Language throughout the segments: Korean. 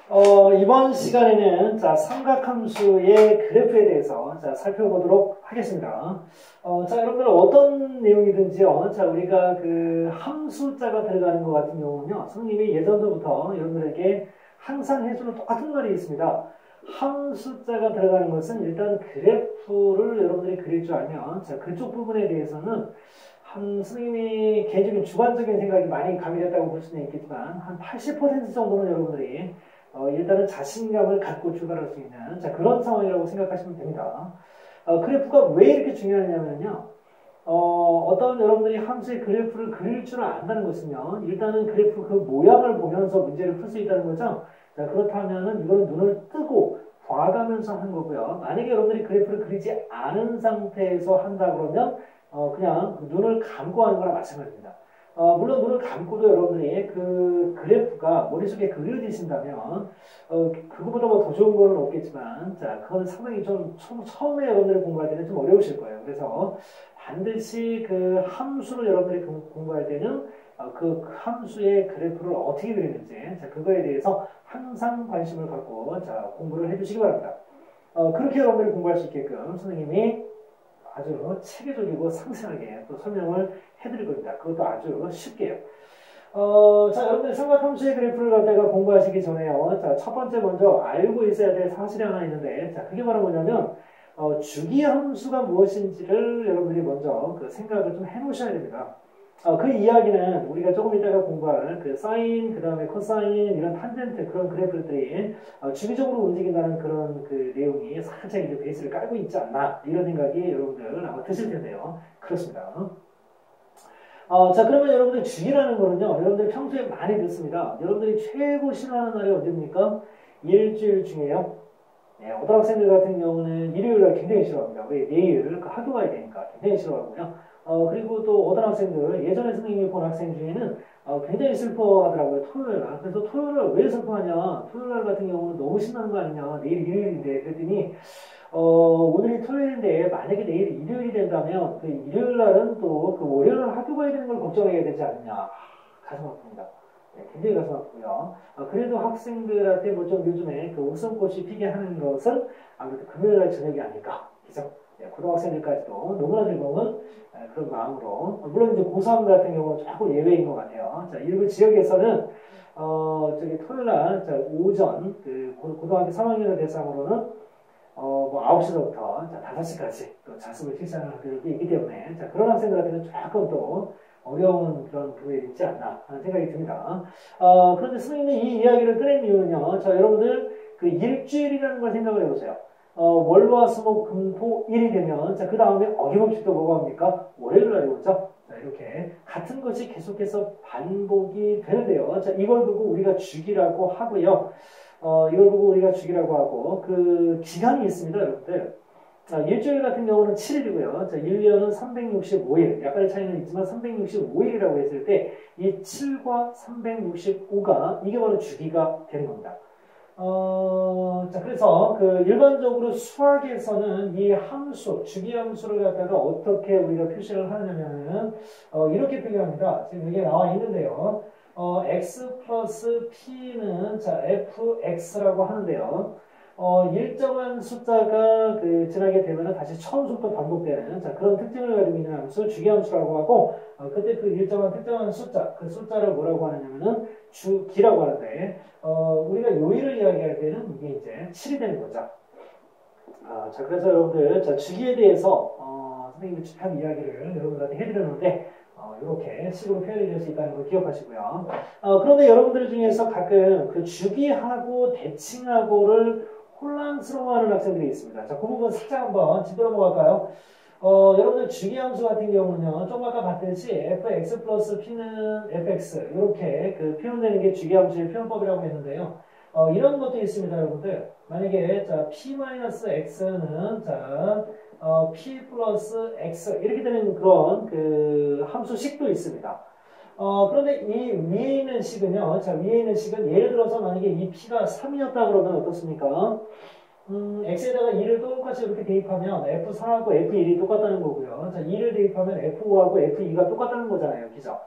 이번 시간에는 삼각함수의 그래프에 대해서 살펴보도록 하겠습니다. 여러분들 어떤 내용이든지요. 우리가 그 함수자가 들어가는 것 같은 경우는요. 선생님이 예전부터 여러분들에게 항상 해주는 똑같은 말이 있습니다. 함수자가 들어가는 것은 일단 그래프를 여러분들이 그릴 줄 알면, 그쪽 부분에 대해서는 선생님이 개인적인 주관적인 생각이 많이 가미됐다고 볼 수는 있겠지만, 한 80% 정도는 여러분들이 일단은 자신감을 갖고 출발할 수 있는 그런 상황이라고 생각하시면 됩니다. 그래프가 왜 이렇게 중요하냐면요. 어떤 여러분들이 함수의 그래프를 그릴 줄 안다는 것은요. 일단은 그래프 그 모양을 보면서 문제를 풀 수 있다는 거죠. 그렇다면은 이거는 눈을 뜨고 봐가면서 하는 거고요. 만약에 여러분들이 그래프를 그리지 않은 상태에서 한다 그러면 그냥 눈을 감고 하는 거랑 마찬가지입니다. 물론 눈을 감고도 여러분들이 그 그래프가 머릿속에 그려지신다면, 그거보다 뭐 더 좋은 거는 없겠지만, 그건 상당히 좀 처음에 여러분들이 공부할 때는 좀 어려우실 거예요. 그래서 반드시 그 함수를 여러분들이 공부할 때는 그 함수의 그래프를 어떻게 그리는지, 그거에 대해서 항상 관심을 갖고, 공부를 해주시기 바랍니다. 그렇게 여러분들이 공부할 수 있게끔 선생님이 아주 체계적이고 상세하게 또 설명을 해드릴 겁니다. 그것도 아주 쉽게요. 여러분들 삼각함수의 그래프를 갖다가 공부하시기 전에요. 첫 번째 먼저 알고 있어야 될 사실이 하나 있는데, 그게 바로 뭐냐면, 주기함수가 무엇인지를 여러분들이 먼저 그 생각을 좀 해놓으셔야 됩니다. 그 이야기는 우리가 조금 이따가 공부할 그 사인, 그 다음에 코사인, 이런 탄젠트 그런 그래프들이 주기적으로 움직인다는 그런 그 내용이 살짝 이제 베이스를 깔고 있지 않나, 이런 생각이 여러분들 아마 드실 텐데요. 그렇습니다. 그러면 여러분들 주기라는 거는요, 여러분들 평소에 많이 듣습니다. 여러분들이 최고 싫어하는 날이 언제입니까? 일주일 중에요. 네, 어떤 학생들 같은 경우는 일요일날 굉장히 싫어합니다. 왜? 내일 학교 가야 되니까 굉장히 싫어하고요. 그리고 또 어떤 학생들, 예전에 선생님이 본 학생 중에는 굉장히 슬퍼하더라고요. 토요일날. 그래서 토요일날 왜 슬퍼하냐? 토요일날 같은 경우는 너무 신나는 거 아니냐? 내일 일요일인데. 그랬더니 오늘이 토요일인데 만약에 내일 일요일이 된다면 그 일요일날은 또 그 월요일날 학교 가야 되는 걸 걱정해야 되지 않느냐? 가슴 아픕니다. 네, 굉장히 가슴 아프고요. 그래도 학생들한테 뭐 좀 요즘에 그 웃음꽃이 피게 하는 것은 아무래도 금요일날 저녁이 아닐까. 그죠? 네, 고등학생들까지도 너무나 즐거운 그런 마음으로. 물론 이제 고3 같은 경우는 조금 예외인 것 같아요. 일부 지역에서는 저기 토요일날 오전 그 고등학교 3학년을 대상으로는 뭐 9시부터 5시까지 또 자습을 실시하는 학교들도 있기 때문에 그런 학생들한테는 조금 또 어려운 그런 부분이 있지 않나 하는 생각이 듭니다. 그런데 선생님이 이 이야기를 꺼낸 이유는요. 여러분들 그 일주일이라는 걸 생각을 해보세요. 월화수목금토 일이 되면 그 다음에 어김없이 또 뭐가 옵니까? 월요일 날이 오죠. 이렇게 같은 것이 계속해서 반복이 되는데요. 이걸 보고 우리가 주기라고 하고요. 이걸 보고 우리가 주기라고 하고 그 기간이 있습니다, 여러분들. 일주일 같은 경우는 7일이고요. 1년은 365일. 약간의 차이는 있지만 365일이라고 했을 때 이 7과 365가 이게 바로 주기가 되는 겁니다. 그래서 그 일반적으로 수학에서는 이 함수, 주기함수를 갖다가 어떻게 우리가 표시를 하냐면은 이렇게 표기합니다. 지금 여기에 나와 있는데요. x 플러스 p는 fx라고 하는데요. 일정한 숫자가 지나게 되면 다시 처음부터 반복되는 그런 특징을 가지고 있는 함수 주기함수라고 하고, 그때 그 일정한 특정한 숫자, 그 숫자를 뭐라고 하냐면은 주기라고 하는데, 우리가 요일을 이야기할 때는 이게 이제 7이 되는 거죠. 그래서 여러분들 주기에 대해서 선생님이 한 이야기를 여러분들한테 해드렸는데, 이렇게 식으로 표현해 줄 수 있다는 걸 기억하시고요. 그런데 여러분들 중에서 가끔 그 주기하고 대칭하고를 혼란스러워하는 학생들이 있습니다. 그 부분 살짝 한번 짚어 넘어갈까요? 여러분들 주기함수 같은 경우는요, 좀 아까 봤듯이 fx 플러스 p는 fx 이렇게 그 표현되는 게 주기함수의 표현법이라고 했는데요. 이런 것도 있습니다, 여러분들. 만약에 p-x는 p 플러스 x 이렇게 되는 그런 그 함수식도 있습니다. 그런데 이 위에 있는 식은요, 위에 있는 식은 예를 들어서 만약에 이 p가 3이었다 그러면 어떻습니까? x에다가 2를 똑같이 이렇게 대입하면 f4하고 f1이 똑같다는 거고요. 2를 대입하면 f5하고 f2가 똑같다는 거잖아요. 그죠?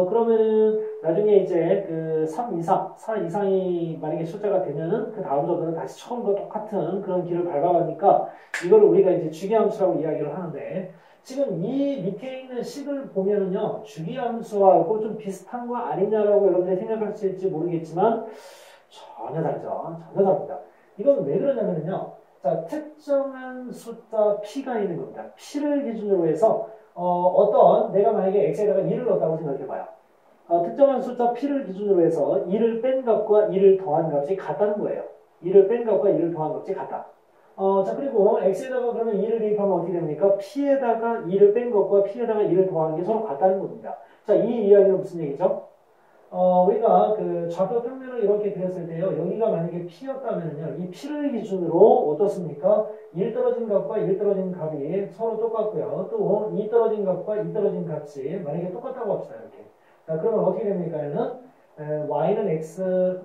그러면은 나중에 이제 그 3 이상, 4 이상이 만약에 숫자가 되면은 그 다음 점들은 다시 처음과 똑같은 그런 길을 밟아가니까 이거를 우리가 이제 주기함수라고 이야기를 하는데 지금 이 밑에 있는 식을 보면은요, 주기함수하고 좀 비슷한 거 아니냐라고 여러분들이 생각하실지 모르겠지만 전혀 다르죠. 전혀 다릅니다. 이건 왜 그러냐면요. 자, 특정한 숫자 P가 있는 겁니다. P를 기준으로 해서 어떤 내가 만약에 x에다가 2를 넣었다고 생각해봐요. 특정한 숫자 P를 기준으로 해서 2를 뺀 값과 2를 더한 값이 같다는 거예요. 2를 뺀 값과 2를 더한 값이 같다. 자, 그리고 x에다가 그러면 2를 대입하면 어떻게 됩니까? P에다가 2를 뺀 것과 P에다가 2를 더하는 게 서로 같다는 겁니다. 자, 이 이야기는 무슨 얘기죠? 우리가 그 좌표 평면을 이렇게 그렸을 때요, 여기가 만약에 P였다면요, 이 P를 기준으로 어떻습니까? 1 떨어진 값과 1 떨어진 값이 서로 똑같고요. 또 2 떨어진 값과 2 떨어진 값이 만약에 똑같다고 합시다, 이렇게. 자, 그러면 어떻게 됩니까? 얘는 y는 x,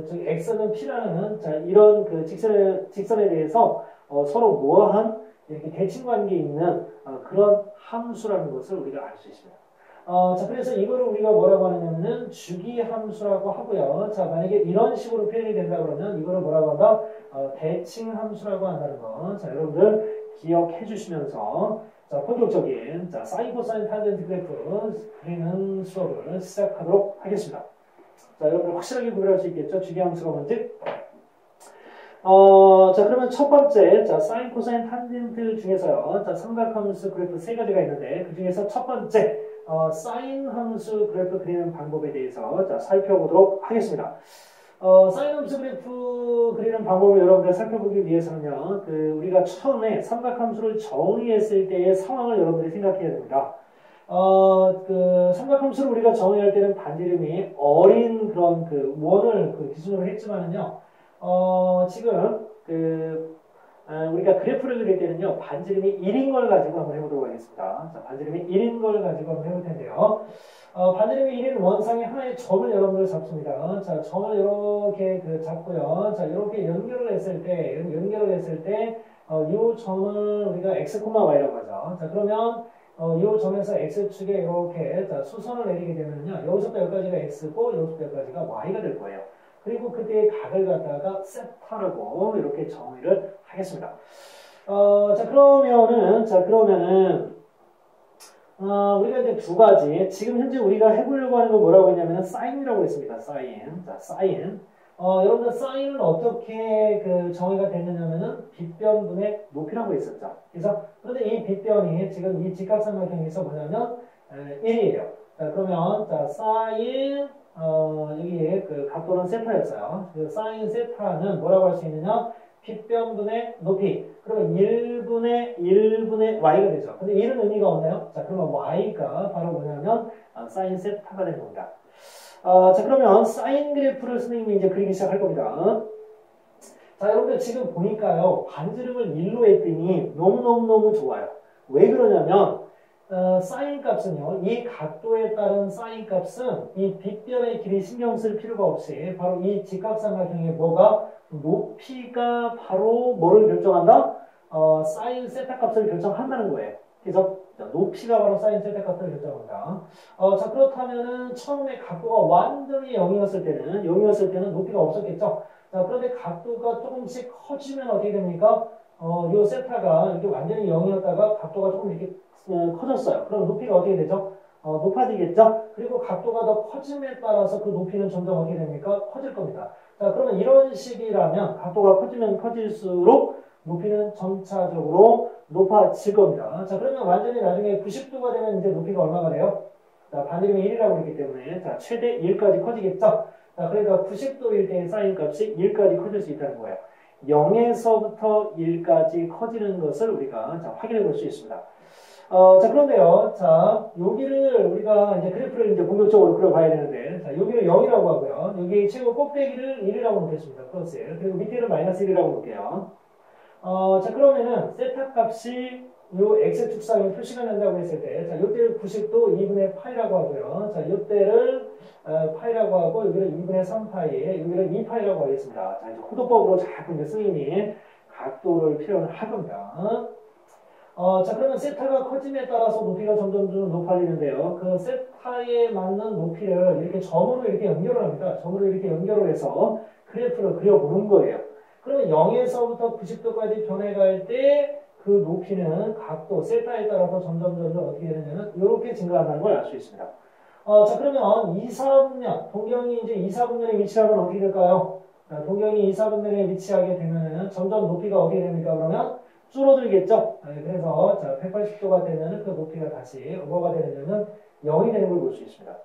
즉 x는 p라는 자, 이런 그 직선에 대해서 서로 무어한 이렇게 대칭 관계에 있는 그런 함수라는 것을 우리가 알 수 있습니다. 자, 그래서 이거를 우리가 뭐라고 하느냐면은 주기함수라고 하고요. 자, 만약에 이런 식으로 표현이 된다 그러면 이거를 뭐라고 한다? 대칭함수라고 한다는 거. 자, 여러분들 기억해 주시면서 자, 본격적인 자, 사인, 코사인, 탄젠트 그래프 그리는 수업을 시작하도록 하겠습니다. 자, 여러분들 확실하게 구별할 수 있겠죠? 주기함수가 뭔지? 자, 그러면 첫 번째, 자, 사인, 코사인, 탄젠트 중에서요. 자, 삼각함수 그래프 세 가지가 있는데, 그 중에서 첫 번째, 사인 함수 그래프 그리는 방법에 대해서 자, 살펴보도록 하겠습니다. 사인 함수 그래프 그리는 방법을 여러분들 살펴보기 위해서는요, 그, 우리가 처음에 삼각함수를 정의했을 때의 상황을 여러분들이 생각해야 됩니다. 그, 삼각함수를 우리가 정의할 때는 반지름이 어린 그런 그 원을 그 기준으로 했지만은요, 지금 그 우리가 그래프를 그릴 때는요 반지름이 1인 걸 가지고 한번 해보도록 하겠습니다. 자, 반지름이 1인 걸 가지고 한번 해볼 텐데요. 반지름이 1인 원상의 하나의 점을 여러분들 잡습니다. 자, 점을 이렇게 그 잡고요. 자, 이렇게 연결을 했을 때 이 점을 우리가 x, y라고 하죠. 자, 그러면 이 점에서 x축에 이렇게 자, 수선을 내리게 되면요 여기서부터 여기까지가 x고 여기서부터 여기까지가 y가 될 거예요. 그리고 그때의 각을 갖다가 세타라고 이렇게 정의를 하겠습니다. 자, 그러면은, 우리가 이제 두 가지, 지금 현재 우리가 해보려고 하는 건 뭐라고 했냐면은, 사인이라고 했습니다. 사인. 자, 사인. 여러분들, 사인은 어떻게 그 정의가 됐느냐면은, 빗변분의 높이라고 했었죠. 그래서, 그런데 이 빗변이 지금 이 직각삼각형에서 뭐냐면, 1이에요. 자, 그러면, 자, 사인, 여기에 그 각도는 세타였어요. 그 사인 세타는 뭐라고 할 수 있느냐? 빗변분의 높이. 그러면 1분의 y가 되죠. 근데 1은 의미가 없나요? 자, 그러면 y가 바로 뭐냐면 사인 세타가 되는 겁니다. 자, 그러면 사인 그래프를 선생님이 이제 그리기 시작할 겁니다. 자, 여러분들 지금 보니까요. 반지름을 1로 했더니 너무너무 좋아요. 왜 그러냐면 사인 값은요, 이 각도에 따른 사인 값은 이 빗변의 길이 신경 쓸 필요가 없이 바로 이 직각삼각형의 뭐가 높이가 바로 뭐를 결정한다? 사인 세타 값을 결정한다는 거예요. 그래서 높이가 바로 사인 세타 값을 결정한다. 자, 그렇다면은 처음에 각도가 완전히 0이었을 때는 높이가 없었겠죠. 자, 그런데 각도가 조금씩 커지면 어떻게 됩니까? 요 세타가 이렇게 완전히 0이었다가 각도가 조금 이렇게 커졌어요. 그럼 높이가 어떻게 되죠? 높아지겠죠? 그리고 각도가 더 커짐에 따라서 그 높이는 점점 어떻게 됩니까? 커질 겁니다. 자, 그러면 이런 식이라면 각도가 커지면 커질수록 높이는 점차적으로 높아질 겁니다. 자, 그러면 완전히 나중에 90도가 되면 이제 높이가 얼마가 돼요? 자, 반지름이 1이라고 했기 때문에 자, 최대 1까지 커지겠죠? 자, 그러니까 90도일 때 사인 값이 1까지 커질 수 있다는 거예요. 0에서부터 1까지 커지는 것을 우리가 자, 확인해 볼 수 있습니다. 자, 그런데요. 자, 여기를 우리가 이제 그래프를 이제 본격적으로 그려봐야 되는데, 자, 여기를 0이라고 하고요. 여기 최고 꼭대기를 1이라고 놓겠습니다. 플러스 1. 그리고 밑에는 마이너스 1이라고 놓을게요. 자, 그러면은, 세타 값이 요 x축상에 표시가 난다고 했을 때, 자, 요때를 90도 2분의 파이라고 하고요. 자, 요때를 파이라고 하고, 여기를 2분의 3파이, 여기를 2파이라고 하겠습니다. 자, 이제 호도법으로 자꾸 이제 선생님이 각도를 표현을 할 겁니다. 자, 그러면 세타가 커짐에 따라서 높이가 점점 높아지는데요. 그 세타에 맞는 높이를 이렇게 점으로 이렇게 연결을 합니다. 점으로 이렇게 연결을 해서 그래프를 그려보는 거예요. 그러면 0에서부터 90도까지 변해갈 때 그 높이는 각도, 세타에 따라서 점점 어떻게 되느냐면 이렇게 증가한다는 걸 알 수 있습니다. 자, 그러면 2, 4분면, 동경이 이제 2, 4분면에 위치하면 어떻게 될까요? 자, 동경이 2, 4분면에 위치하게 되면은 점점 높이가 어떻게 됩니까? 그러면 줄어들겠죠? 그래서 자, 180도가 되면은 그 높이가 다시 뭐가 되느냐면 0이 되는 걸 볼 수 있습니다.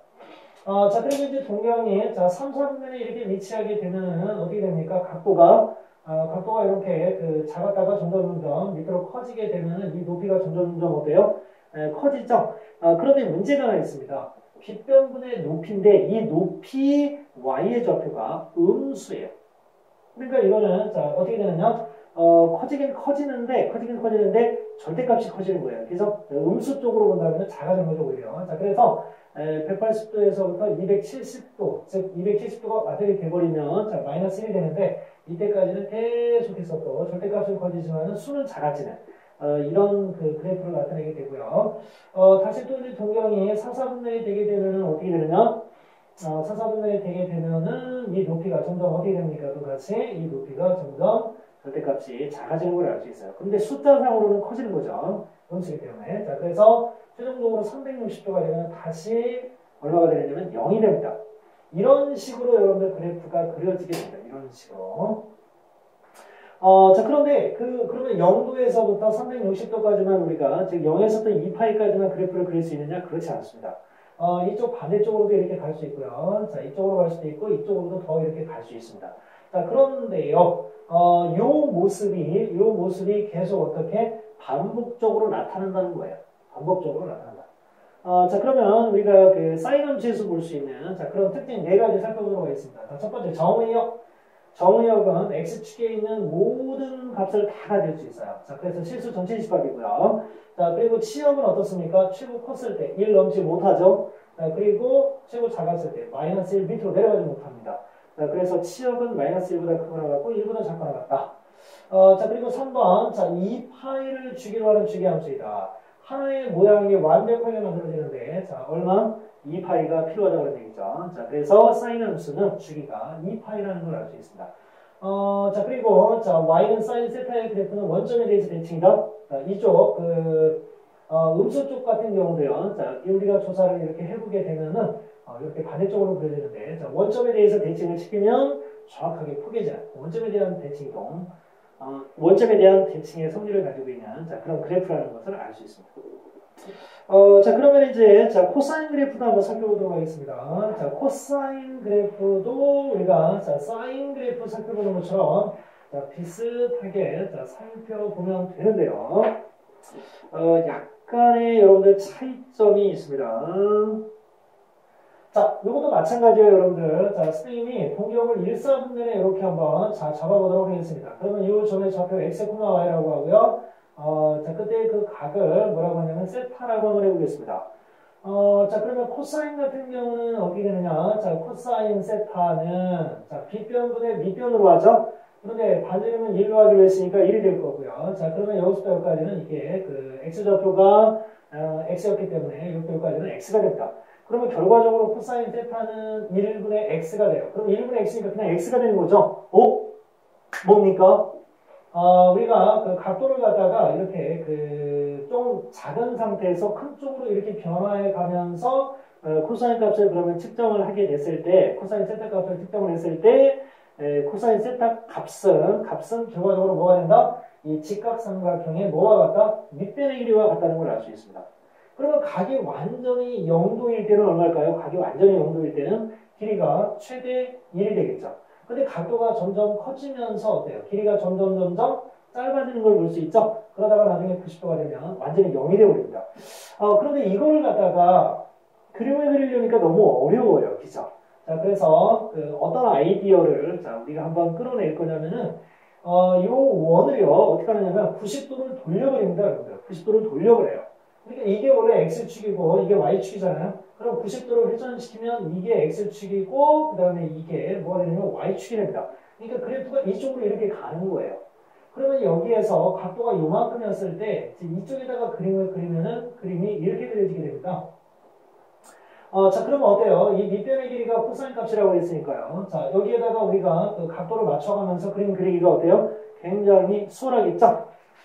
자, 그리고 이제 동경이 자, 3, 4분면에 이렇게 위치하게 되면은 어떻게 됩니까? 각도가 이렇게 작았다가 점점 밑으로 커지게 되면은 이 높이가 점점 어때요? 커지죠? 그런데 문제가 하나 있습니다. 빗변분의 높이인데 이 높이 y의 좌표가 음수예요. 그러니까 이거는 자, 어떻게 되느냐? 커지긴 커지는데 절대값이 커지는 거예요. 그래서 음수 쪽으로 본다면 작아지는 거죠, 오히려. 자, 그래서 180도에서부터 270도, 즉 270도가 완전히 돼버리면 자, 마이너스 1이 되는데 이때까지는 계속해서 또 절대값은 커지지만 수는 작아지는 이런 그 그래프를 나타내게 되고요. 다시 또 이제 동경이 4, 4분면이 되게 되면은 어떻게 되느냐? 4, 4분면이 되게 되면은 이 높이가 점점 어떻게 됩니까? 똑같이 이 높이가 점점 절대값이 작아지는 걸 알 수 있어요. 근데 숫자상으로는 커지는 거죠. 음수기 때문에. 자, 그래서 최종적으로 360도가 되면 다시 얼마가 되냐면 0이 됩니다. 이런 식으로 여러분들 그래프가 그려지게 됩니다. 이런 식으로. 자, 그런데 그러면 0도에서부터 360도까지만 우리가 즉 0에서부터 2파이까지만 그래프를 그릴 수 있느냐? 그렇지 않습니다. 이쪽 반대쪽으로도 이렇게 갈 수 있고요. 자, 이쪽으로 갈 수도 있고 이쪽으로도 더 이렇게 갈 수 있습니다. 자, 그런데요. 요 모습이 계속 어떻게 반복적으로 나타난다는 거예요. 반복적으로 나타난다. 자, 그러면 우리가 그 사인 함수에서 볼 수 있는 자, 그런 특징 4가지 살펴보도록 하겠습니다. 자, 첫 번째 정의역. 정의역은 x축에 있는 모든 값을 다 가질 수 있어요. 자, 그래서 실수 전체 집합이고요. 자, 그리고 치역은 어떻습니까? 최고 컸을 때 1 넘지 못하죠. 자, 그리고 최고 작았을 때 마이너스 1 밑으로 내려가지 못합니다. 자, 그래서 치역은 마이너스 1보다 크거나 같고 1보다 작거나 같다. 자, 그리고 3번. 자, 2파이를 주기로 하는 주기함수이다. 하나의 모양이 완벽하게 만들어지는데, 자, 얼마? 2파이가 필요하다고 하는 얘기죠. 자, 그래서 사인 함수는 주기가 2파이라는 걸 알 수 있습니다. 자, 그리고, 자, y는 사인 세타의 그래프는 원점에 대해서 대칭이다. 자, 이쪽, 음수 쪽 같은 경우도요. 자, 우리가 조사를 이렇게 해보게 되면은, 이렇게 반대쪽으로 그려지는데, 자, 원점에 대해서 대칭을 시키면 정확하게 포개지는 원점에 대한 대칭이동, 원점에 대한 대칭의 성질을 가지고 있는 자, 그런 그래프라는 것을 알 수 있습니다. 자, 그러면 이제 자, 코사인 그래프도 한번 살펴보도록 하겠습니다. 자, 코사인 그래프도 우리가 자, 사인 그래프 살펴보는 것처럼 자, 비슷하게 자, 살펴보면 되는데요. 약간의 여러분들 차이점이 있습니다. 자, 이것도 마찬가지예요, 여러분들. 자, 선생님이 동경을 1, 4분면에 이렇게 한번 자, 잡아보도록 하겠습니다. 그러면 이 점의 좌표 x, y라고 하고요. 자, 그때 그 각을 뭐라고 하냐면 세타라고 한번 해보겠습니다. 자, 그러면 코사인 같은 경우는 어떻게 되느냐? 자, 코사인 세타는 자, 빗변분의 밑변으로 하죠. 그런데 반지름은 1로 하기로 했으니까 1이 될 거고요. 자, 그러면 여기서부터 여기까지는 이게 그 x좌표가 x였기 때문에 여기까지는 x가 됩니다. 그러면 결과적으로 코사인 세타는 1분의 x가 돼요. 그럼 1분의 x니까 그냥 x가 되는 거죠. 뭡니까? 우리가 그 각도를 갖다가 이렇게 좀 작은 상태에서 큰 쪽으로 이렇게 변화해 가면서 코사인 값을 그러면 측정을 하게 됐을 때, 코사인 세타 값을 측정을 했을 때, 코사인 세타 값은 결과적으로 뭐가 된다? 이 직각삼각형의 뭐와 같다? 밑변의 길이와 같다는 걸 알 수 있습니다. 그러면 각이 완전히 0도일 때는 얼마일까요? 각이 완전히 0도일 때는 길이가 최대 1이 되겠죠. 근데 각도가 점점 커지면서 어때요? 길이가 점점 짧아지는 걸 볼 수 있죠? 그러다가 나중에 90도가 되면 완전히 0이 되어버립니다. 그런데 이걸 갖다가 그림을 그리려니까 너무 어려워요. 그죠? 자, 그래서 어떤 아이디어를 자, 우리가 한번 끌어낼 거냐면은 이 원을요, 어떻게 하느냐면 90도를 돌려버립니다. 여러분들. 90도를 돌려버려요. 그러니까 이게 원래 X축이고 이게 Y축이잖아요. 그럼 90도를 회전시키면 이게 X축이고 그 다음에 이게 뭐가 되냐면 Y축이 됩니다. 그러니까 그래프가 이쪽으로 이렇게 가는 거예요. 그러면 여기에서 각도가 요만큼이었을 때 이쪽에다가 그림을 그리면은 그림이 이렇게 그려지게 됩니다. 자, 그러면 어때요? 이 밑변의 길이가 코사인 값이라고 했으니까요. 자, 여기에다가 우리가 그 각도를 맞춰가면서 그림 그리기가 어때요? 굉장히 수월하겠죠?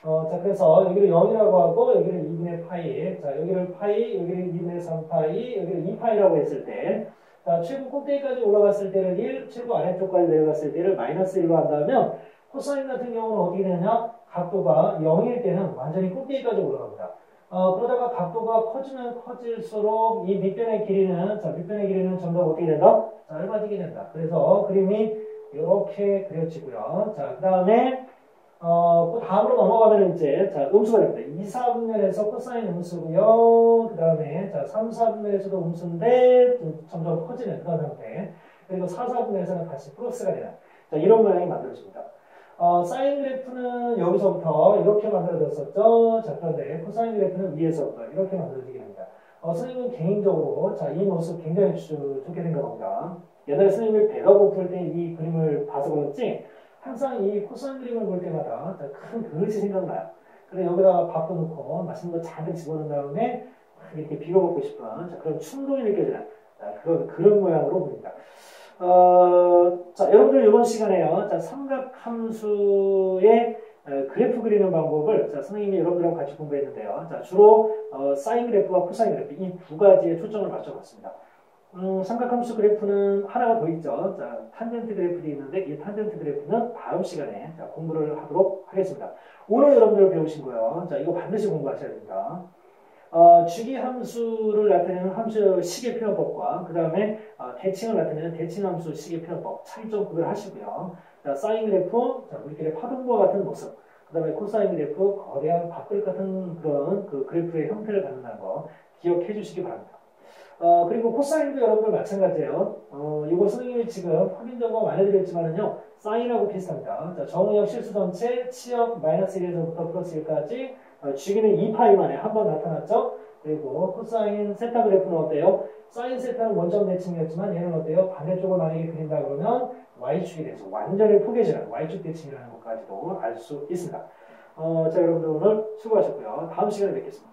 자, 그래서 여기를 0이라고 하고, 여기를 2분의 파이, 자, 여기를 파이, 여기를 2분의 3파이, 여기를 2파이라고 했을 때, 자, 최고 꼭대기까지 올라갔을 때를 1, 최고 아래쪽까지 내려갔을 때를 마이너스 1로 한다면, 코사인 같은 경우는 어떻게 되냐? 각도가 0일 때는 완전히 꼭대기까지 올라갑니다. 그러다가 각도가 커지면 커질수록 이 밑변의 길이는, 자, 밑변의 길이는 점점 어떻게 된다? 짧아지게 된다. 그래서 그림이 이렇게 그려지고요. 자, 그 다음에, 그 다음으로 넘어가면 이제, 자, 음수가 됩니다. 2, 4분면에서 코사인 음수고요. 그 다음에, 자, 3, 4분면에서도 음수인데, 점점 커지는 그런 상태. 그리고 4, 4분면에서는 다시 플러스가 되는, 자, 이런 모양이 만들어집니다. 사인 그래프는 여기서부터 이렇게 만들어졌었죠. 자, 그런데 코사인 그래프는 위에서부터 이렇게 만들어지게 됩니다. 선생님은 개인적으로, 자, 이 모습 굉장히 좋게 생각합니다. 옛날에 선생님이 배가고 풀 때 이 그림을 봐서 그렇지, 항상 이 코사인 그림을 볼 때마다 큰 그릇이 생각나요. 그래서 여기다가 밥도 넣고 맛있는 거 잔뜩 집어넣은 다음에 이렇게 비벼 먹고 싶은, 자, 그런 충동이 느껴지는, 자, 그런 모양으로 보입니다. 자, 여러분들 이번 시간에요. 자, 삼각함수의 그래프 그리는 방법을, 자, 선생님이 여러분들하고 같이 공부했는데요. 자, 주로 사인 그래프와 코사인 그래프 이 두 가지에 초점을 맞춰봤습니다. 삼각함수 그래프는 하나가 더 있죠. 자, 탄젠트 그래프도 있는데 이 탄젠트 그래프는 다음 시간에, 자, 공부를 하도록 하겠습니다. 오늘 여러분들 배우신 거요. 자, 이거 반드시 공부하셔야 됩니다. 주기 함수를 나타내는 함수 식의 표현법과 그 다음에 대칭을 나타내는 대칭 함수 식의 표현법 차이점 구별하시고요. 자, 사인 그래프, 자, 우리끼리 파동부와 같은 모습, 그 다음에 코사인 그래프, 거대한 밥그릇 같은 그런 그 그래프의 형태를 갖는다는 거 기억해 주시기 바랍니다. 그리고 코사인도 여러분들 마찬가지예요. 이거 선생님이 지금 확인 점검 안 해드렸지만은요, 사인하고 비슷합니다. 자, 정의역 실수 전체, 치역 마이너스 1에서부터 플러스 1까지, 주기는 2파이만에 한 번 나타났죠. 그리고 코사인 세타 그래프는 어때요? 사인 세타는 원점 대칭이었지만 얘는 어때요? 반대쪽을 만약에 그린다 그러면 y축이 돼서 완전히 포개지는 y축 대칭이라는 것까지도 알 수 있습니다. 자, 여러분들 오늘 수고하셨고요. 다음 시간에 뵙겠습니다.